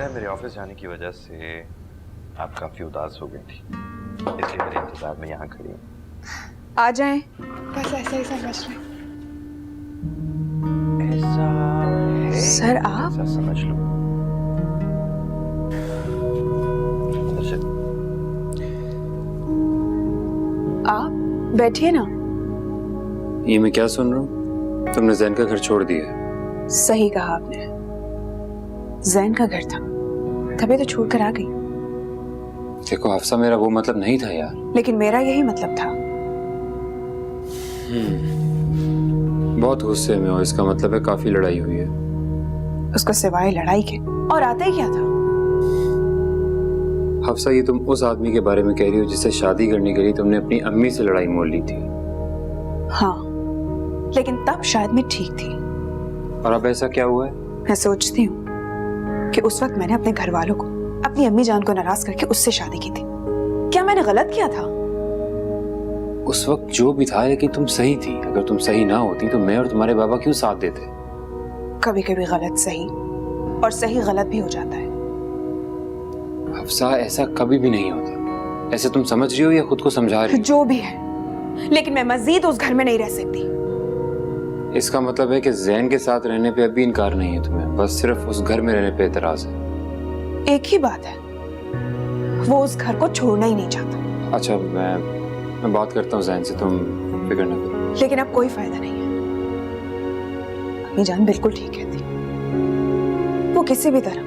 लगता है मेरे ऑफिस जाने की वजह से आप काफी उदास हो गई थी, इसलिए मेरे इंतजार में यहाँ खड़ी हूँ। आ जाएं। बस ऐसा ही समझ रहे। ऐसा है सर आप? ऐसा समझ लो। अच्छा, आप बैठिए ना। ये मैं क्या सुन रहा हूँ? तुमने जैन का घर छोड़ दिया? सही कहा आपने। जैन का घर था, तभी तो छोड़ कर आ गई। देखो हफ्सा, मेरा वो मतलब नहीं था यार। लेकिन मेरा यही मतलब था। बहुत गुस्से में हो, इसका मतलब है काफी लड़ाई हुई है। उसको सिवाय लड़ाई के और आता ही क्या था? हफ्सा, ये तुम उस आदमी के बारे में कह रही हो जिससे शादी करने के लिए तुमने अपनी अम्मी से लड़ाई मोल ली थी? हाँ, लेकिन तब शायद मैं ठीक थी। और अब ऐसा क्या हुआ है? मैं सोचती हूँ कि उस वक्त मैंने अपने घर वालों को, अपनी अम्मी जान को नाराज करके उससे शादी की थी। क्या मैंने गलत किया था? उस वक्त जो भी था, लेकिन तुम सही थी। अगर तुम सही ना होती तो मैं और तुम्हारे बाबा क्यों साथ देते? कभी कभी गलत सही और सही गलत भी हो जाता है। हफ्सा, ऐसा कभी भी नहीं होता। ऐसे तुम समझ रही हो या खुद को समझा रही हो? जो भी है, लेकिन मैं मजीद उस घर में नहीं रह सकती। इसका मतलब है कि जैन के साथ रहने पे अभी इनकार नहीं है तुम्हें, बस सिर्फ उस घर में रहने पे एतराज है। एक ही बात है, वो उस घर को छोड़ना ही नहीं चाहता। अच्छा, मैं बात करता हूँ जैन से, तुम फिक्र न करो। लेकिन अब कोई फायदा नहीं है। अम्मी जान बिल्कुल ठीक कहती। वो किसी भी तरह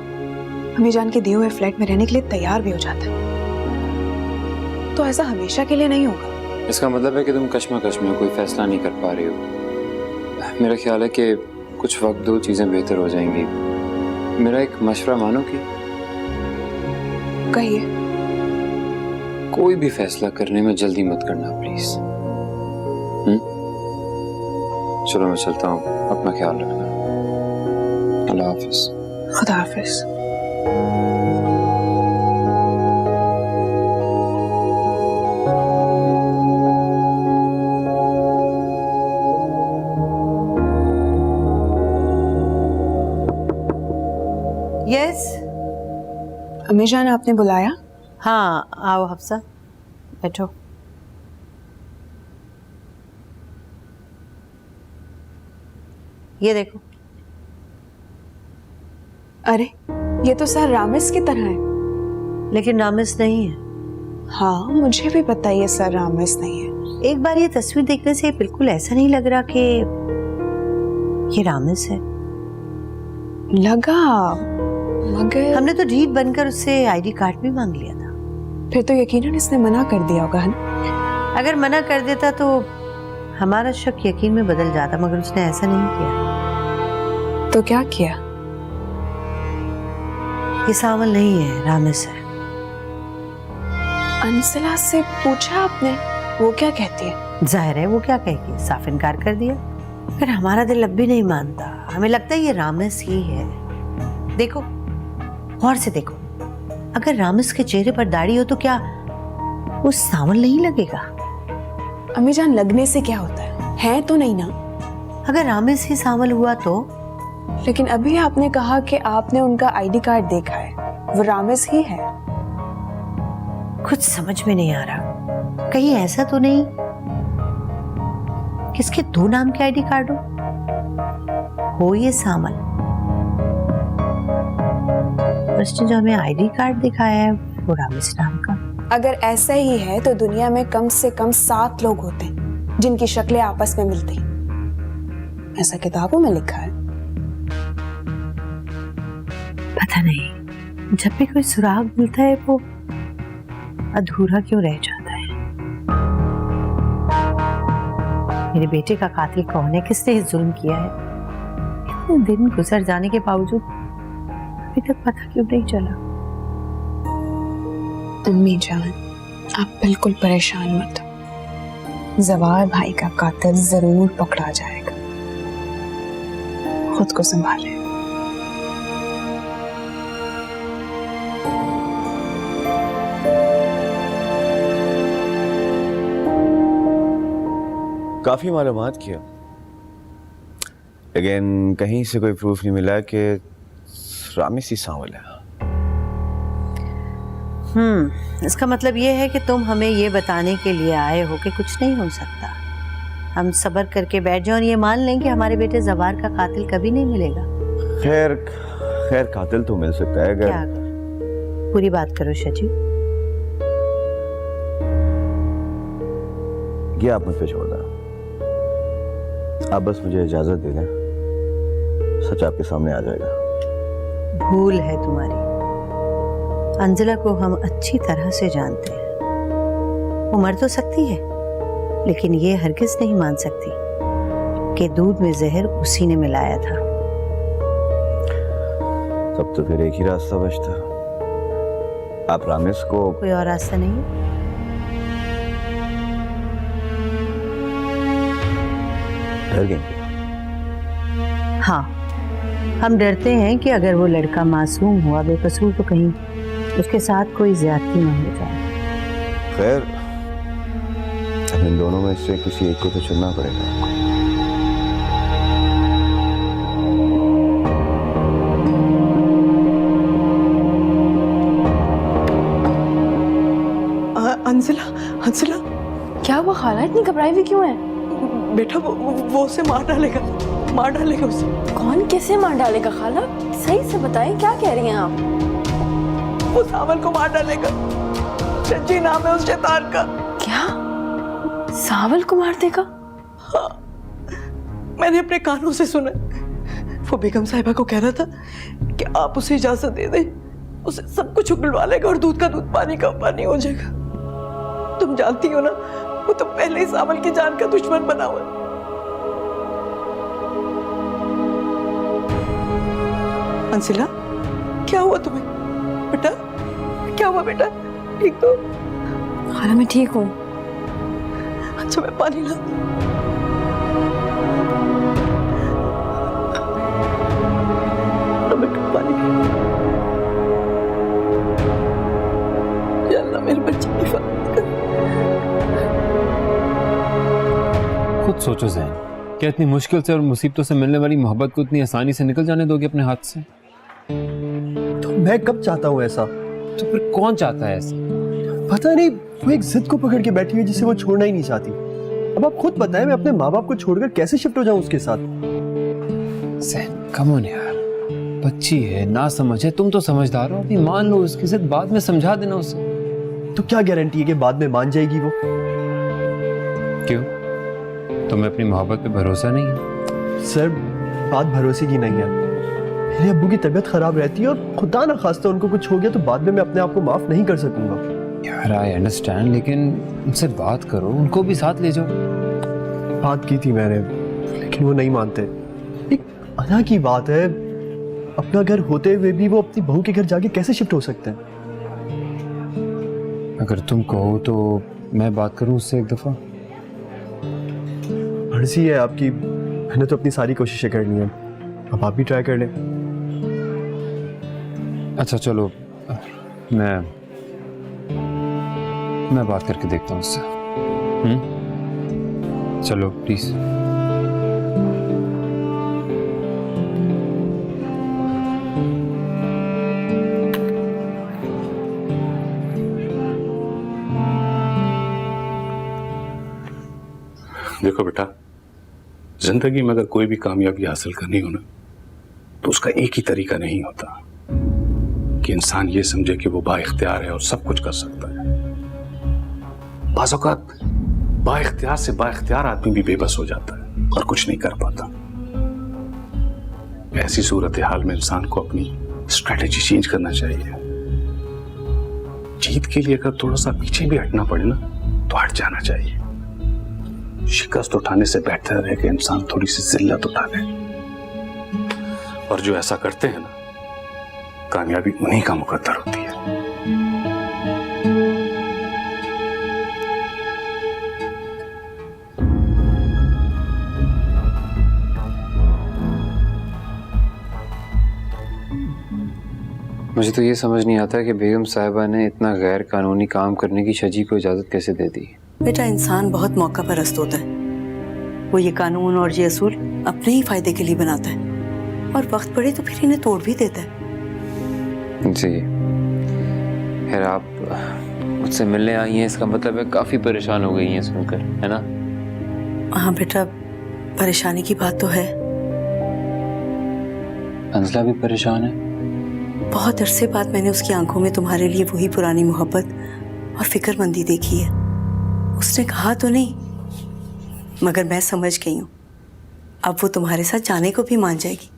अम्मी जान के दिए हुए फ्लैट में रहने के लिए तैयार भी हो जाता है। तो ऐसा हमेशा के लिए नहीं होगा। इसका मतलब है कि तुम कश्मकश में कोई फैसला नहीं कर पा रही हो। मेरा ख्याल है कि कुछ वक्त दो चीजें बेहतर हो जाएंगी। मेरा एक मशवरा मानो कि कहिए। कोई भी फैसला करने में जल्दी मत करना प्लीज। चलो मैं चलता हूँ, अपना ख्याल रखना। अल्लाह हाफिज। खुदा हाफिज। यस। अम्मी जान आपने बुलाया? हाँ, आओ हफ्सा, बैठो। ये देखो। अरे, ये तो सर रामिस की तरह है। लेकिन रामिस नहीं है। हाँ, मुझे भी पता है ये सर रामिस नहीं है। एक बार ये तस्वीर देखने से बिल्कुल ऐसा नहीं लग रहा कि ये रामिस है। लगा, मगर हमने तो ढीठ बनकर उससे आईडी कार्ड भी मांग लिया था। फिर तो यकीनन इसने मना कर दिया होगा, है ना? अगर मना कर देता तो हमारा शक यकीन में बदल जाता, मगर उसने ऐसा नहीं किया। तो क्या किया? ये सावल नहीं है, रामिस है। अंसला से पूछा आपने? वो क्या कहती है? जाहिर है वो क्या कहेगी, साफ इनकार कर दिया। फिर हमारा दिल अब भी नहीं मानता, हमें लगता है ये रामिस ही है। देखो, गौर से देखो, अगर रामिस के चेहरे पर दाढ़ी हो तो क्या वो सावल नहीं लगेगा? अम्मी जान, लगने से क्या होता है तो नहीं ना? अगर रामिस ही सावल हुआ तो? लेकिन अभी आपने कहा कि आपने उनका आईडी कार्ड देखा है, वो रामिस ही है। कुछ समझ में नहीं आ रहा, कहीं ऐसा तो नहीं किसके दो नाम के आईडी कार्ड हो ये सावल? उसने जो हमें आईडी कार्ड दिखाया है वो रामिस नाम का। अगर ऐसा ही है तो दुनिया में कम से कम 7 लोग होते हैं जिनकी शक्लें आपस में मिलती, ऐसा किताबों में लिखा है। पता नहीं, जब भी कोई सुराग मिलता है वो अधूरा क्यों रह जाता है। मेरे बेटे का कातिल कौन है, किसने जुल्म किया है? इतने दिन गुजर जाने के बावजूद अभी तक पता क्यों नहीं चला? अम्मी जान, आप बिल्कुल परेशान मत हो, जवार भाई का कातिल जरूर पकड़ा जाएगा। खुद को संभालें। काफी मालूमात किया, लेकिन कहीं से कोई प्रूफ नहीं मिला कि रामिस ही सांवल है। इसका मतलब ये है कि तुम हमें ये बताने के लिए आए हो कि कुछ नहीं हो सकता। हम सब्र करके बैठ जाओ और ये मान लें कि हमारे बेटे जवार का कातिल कभी नहीं मिलेगा। खैर खैर कातिल तो मिल सकता है अगर क्या पूरी बात करो शजी। ये आप मुझ पे छोड़ दें, आप बस मुझे इजाजत दे दें, सच आपके सामने आ जाएगा। भूल है तुम्हारी। अंजला को हम अच्छी तरह से जानते हैं। वो मर तो सकती है लेकिन ये हरगिज नहीं मान सकती कि दूध में जहर उसी ने मिलाया था। तब तो फिर एक ही रास्ता बचता, आप रामेश को। कोई और रास्ता नहीं है? डर गए? हाँ, हम डरते हैं कि अगर वो लड़का मासूम हुआ बेकसूर तो कहीं उसके साथ कोई ज्यादती न हो जाए। खैर अब इन दोनों में से किसी एक को तो चुनना पड़ेगा। अंजला, अंजला क्या हुआ खाला, इतनी घबराई हुई क्यों है? बेटा वो उसे मार डालेगा उसे। कौन कैसे मार डालेगा खाला? सही से बताएं, क्या कह रही हैं आप? वो सावल को मार डालेगा। शजी नाम है उस शैतान का। क्या? सावल को मार देगा? हाँ, मैंने अपने कानों से सुना। वो बेगम साहिबा को कह रहा था कि आप उसे इजाजत दे दें, उसे सब कुछ उगलवा लेगा और दूध का दूध पानी का पानी हो जाएगा। तुम जानती हो ना, वो तो पहले ही सावल की जान का दुश्मन बना हुआ है। अंसिला, क्या हुआ तुम्हें बेटा? क्या हुआ बेटा? ठीक तो? खाला मैं ठीक हूँ। अच्छा मैं पानी ला। बेटा पानी पी। या अल्लाह मेरे बच्चे की हिफाजत कर। खुद सोचो ज़ैन, क्या इतनी मुश्किल से और मुसीबतों से मिलने वाली मोहब्बत को इतनी आसानी से निकल जाने दोगे अपने हाथ से? तो मैं कब चाहता हूँ ऐसा? तो फिर कौन चाहता है ऐसा? पता नहीं, वो एक जिद को पकड़ के बैठी हुई जिसे वो छोड़ना ही नहीं चाहती। अब आप खुद बताएं, मैं अपने माँ बाप को छोड़कर कैसे शिफ्ट हो जाऊं उसके साथ? ज़ैन कम ऑन यार, बच्ची है, ना समझ है, तुम तो समझदार हो, अभी मान लो उसकी जिद, बाद में समझा देना उसे। तो क्या गारंटी है कि बाद में मान जाएगी वो? क्यों, तुम्हें अपनी मोहब्बत पे भरोसा नहीं है? सर बात भरोसे की नहीं है। मेरे अब्बू की तबीयत खराब रहती है और खुदा ना खास्ता उनको कुछ हो गया तो बाद में मैं अपने आप को माफ नहीं कर सकूंगा। यार आई अंडरस्टैंड, लेकिन उनसे बात करो, उनको भी साथ ले जाओ। बात की थी मैंने, लेकिन वो नहीं मानते। एक अना की बात है, अपना घर होते हुए भी वो अपनी बहू के घर जाके कैसे शिफ्ट हो सकते हैं? अगर तुम कहो तो मैं बात करूं उससे एक दफा। मर्जी है आपकी, मैंने तो अपनी सारी कोशिशें करनी है, अब आप भी ट्राई कर लें। अच्छा चलो, मैं बात करके देखता हूँ उससे। चलो प्लीज। देखो बेटा, जिंदगी में अगर कोई भी कामयाबी हासिल करनी हो ना, तो उसका एक ही तरीका नहीं होता कि इंसान ये समझे कि वो बाइख्तियार है और सब कुछ कर सकता है। बाज़ औक़ात बाइख्तियार से बाइख्तियार आदमी भी बेबस हो जाता है और कुछ नहीं कर पाता। ऐसी सूरत हाल में इंसान को अपनी स्ट्रेटेजी चेंज करना चाहिए। जीत के लिए अगर थोड़ा सा पीछे भी हटना पड़े ना, तो हट जाना चाहिए। शिकस्त उठाने से बेहतर है कि इंसान थोड़ी सी जिल्लत उठा ले, और जो ऐसा करते हैं ना, कामयाबी उन्हीं का मुकद्दर होती है। मुझे तो ये समझ नहीं आता कि बेगम साहिबा ने इतना गैर कानूनी काम करने की शजी को इजाजत कैसे दे दी। बेटा, इंसान बहुत मौका परस्त होता है। वो ये कानून और ये असूल अपने ही फायदे के लिए बनाता है, और वक्त पड़े तो फिर इन्हें तोड़ भी देता है। जी, खैर आप मुझसे मिलने आई हैं, इसका मतलब है काफी परेशान हो गई हैं सुनकर, है ना? हाँ बेटा, परेशानी की बात तो है। अंजला भी परेशान है? बहुत अरसे बाद मैंने उसकी आंखों में तुम्हारे लिए वही पुरानी मोहब्बत और फिक्रमंदी देखी है। उसने कहा तो नहीं, मगर मैं समझ गई हूँ। अब वो तुम्हारे साथ जाने को भी मान जाएगी।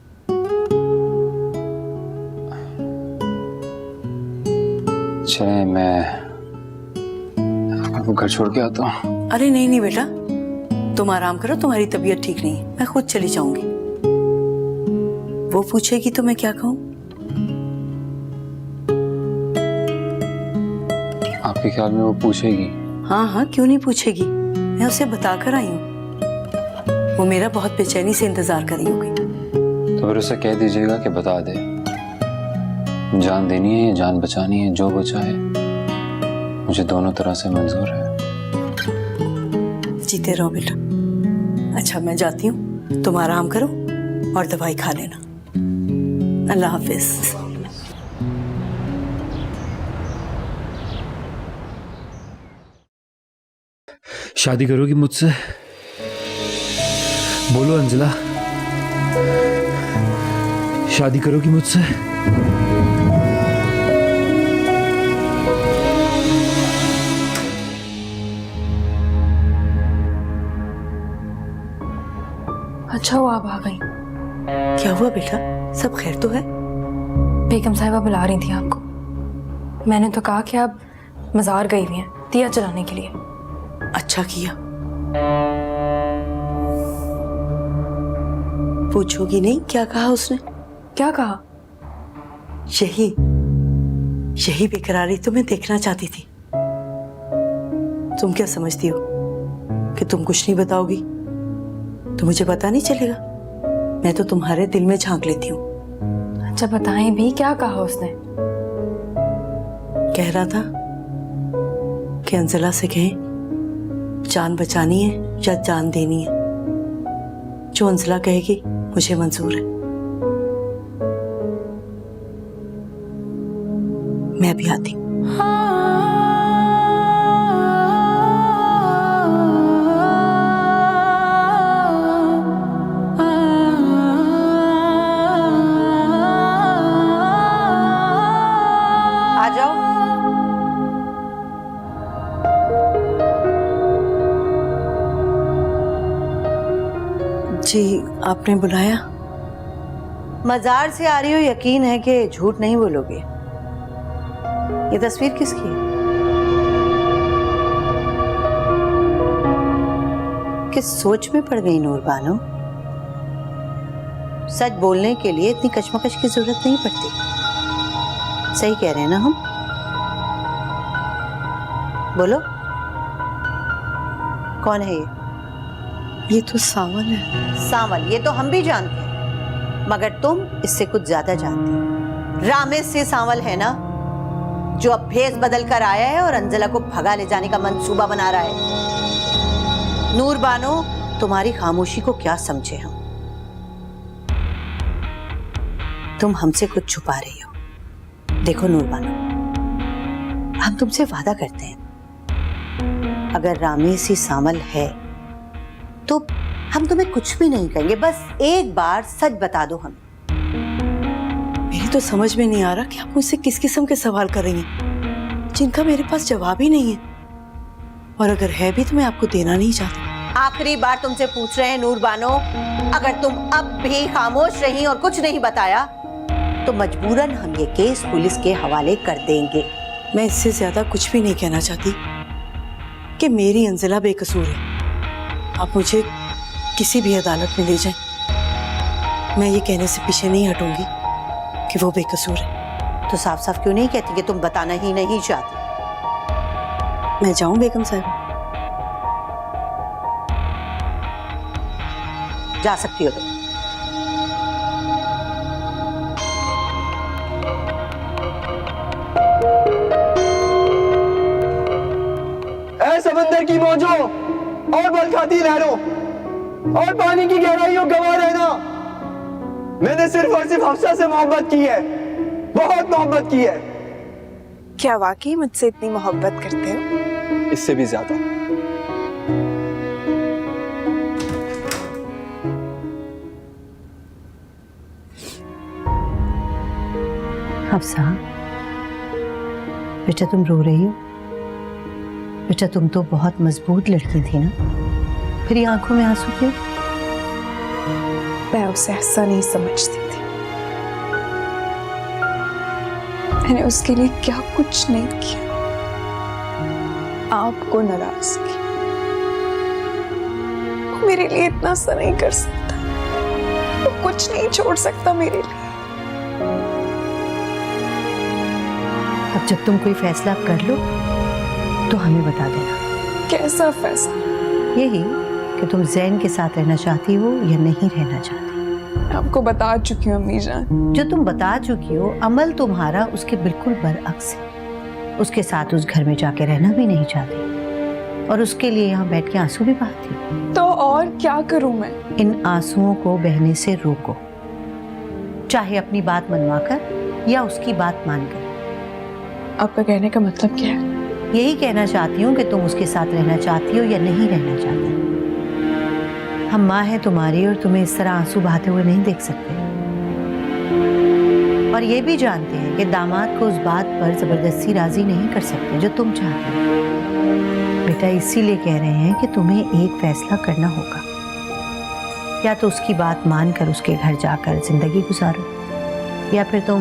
चले, मैं आपको घर छोड़ के आता हूँ। अरे नहीं नहीं बेटा, तुम आराम करो, तुम्हारी तबीयत ठीक नहीं है, मैं खुद चली जाऊंगी। वो पूछेगी तो मैं क्या कहूँ? आपके ख्याल में वो पूछेगी? हाँ हाँ, क्यों नहीं पूछेगी, मैं उसे बताकर आई हूँ। वो मेरा बहुत बेचैनी से इंतजार कर रही होगी। तो फिर उसे कह दीजिएगा कि बता दे, जान देनी है या जान बचानी है, जो बचा है मुझे दोनों तरह से मंजूर है। जीते रहो बेटा। अच्छा मैं जाती हूँ, तुम आराम करो और दवाई खा लेना। अल्लाह हाफिज। शादी करोगी मुझसे? बोलो अंजला, शादी करोगी मुझसे? अच्छा हुआ आप आ गई। क्या हुआ बेटा, सब खैर तो है? बेगम साहिबा बुला रही थी आपको। मैंने तो कहा कि आप मज़ार गई हुई हैं दिया जलाने के लिए। अच्छा किया। पूछोगी नहीं क्या कहा उसने? क्या कहा? यही बेकरारी तो मैं देखना चाहती थी। तुम क्या समझती हो कि तुम कुछ नहीं बताओगी तो मुझे पता नहीं चलेगा? मैं तो तुम्हारे दिल में झांक लेती हूँ। अच्छा बताएं भी, क्या कहा उसने? कह रहा था कि अंजला से कहें जान बचानी है या जान देनी है, जो अंजला कहेगी मुझे मंजूर है। मैं भी आती हूँ। आ जाओ। जी आपने बुलाया? मजार से आ रही हो, यकीन है कि झूठ नहीं बोलोगे। ये तस्वीर किसकी है? किस सोच में पड़ गई नूर बानो? सच बोलने के लिए इतनी कशमकश की जरूरत नहीं पड़ती। सही कह रहे हैं ना हम? बोलो, कौन है ये तो सावन है। सांवल? ये तो हम भी जानते हैं, मगर तुम इससे कुछ ज्यादा जानती हो। रामेश से सांवल है ना, जो अब भेस बदल कर आया है और अंजला को भगा ले जाने का मंसूबा बना रहा है। नूर बानो, तुम्हारी खामोशी को क्या समझे हम? तुम हमसे कुछ छुपा रही हो। देखो नूर बानो, हम तुमसे वादा करते हैं, अगर रामेश ही सांवल है तो हम तुम्हें कुछ भी नहीं कहेंगे। बस एक बार सच बता दो हमें। मेरी तो समझ में नहीं आ रहा कि आप मुझसे किस किस्म के सवाल कर रही हैं जिनका मेरे पास जवाब ही नहीं है, और अगर है भी तो मैं आपको देना नहीं चाहती। आखिरी बार तुमसे पूछ रहे हैं नूर बानो, अगर तुम अब भी खामोश रही और कुछ नहीं बताया तो मजबूरन हम ये केस पुलिस के हवाले कर देंगे। मैं इससे ज्यादा कुछ भी नहीं कहना चाहती कि मेरी अंजला बेकसूर है। आप मुझे किसी भी अदालत में ले जाएं, मैं ये कहने से पीछे नहीं हटूंगी कि वो बेकसूर है। तो साफ साफ क्यों नहीं कहती कि तुम बताना ही नहीं चाहती? मैं जाऊं बेगम साहब? जा सकती हो तुम। ऐ समंदर की मौजों और बल खाती लहरों और पानी की गहराइयों गवा रहना, मैंने सिर्फ और सिर्फ हफ्सा से मोहब्बत की है, बहुत मोहब्बत की है। क्या वाकई मुझसे इतनी मोहब्बत करते हो? इससे भी ज्यादा। हफ्सा, बेटा तुम रो रही हो? बेटा तुम तो बहुत मजबूत लड़की थी ना, फिर ये आंखों में आंसू क्यों? मैं उसे ऐसा नहीं समझती थी। मैंने उसके लिए क्या कुछ नहीं किया, आपको नाराज किया। वो मेरे लिए इतना सा नहीं कर सकता, वो कुछ नहीं छोड़ सकता मेरे लिए। अब जब तुम कोई फैसला कर लो तो हमें बता देना। कैसा फैसला? यही कि तुम जैन के साथ रहना चाहती हो या नहीं रहना चाहती। मैं आपको बता चुकी हूँ अम्मी जान। जो तुम बता चुकी हो, अमल तुम्हारा उसके बिल्कुल बरअक्स है। उसके साथ उस घर में जाके रहना भी नहीं चाहती और उसके लिए यहाँ बैठ के आंसू भी बहाती हो। तो और क्या करूं मैं? इन आंसुओं को बहने से रोको, चाहे अपनी बात मनवा कर या उसकी बात मानकर। आपका कहने का मतलब क्या है? यही कहना चाहती हूँ कि तुम उसके साथ रहना चाहती हो या नहीं रहना चाहती। हम माँ हैं तुम्हारी और तुम्हें इस तरह आंसू बहाते हुए नहीं देख सकते। और ये भी जानते हैं कि दामाद को उस बात पर जबरदस्ती राजी नहीं कर सकते जो तुम चाहते हो। बेटा इसीलिए कह रहे हैं कि तुम्हें एक फैसला करना होगा, या तो उसकी बात मानकर उसके घर जाकर जिंदगी गुजारो, या फिर तुम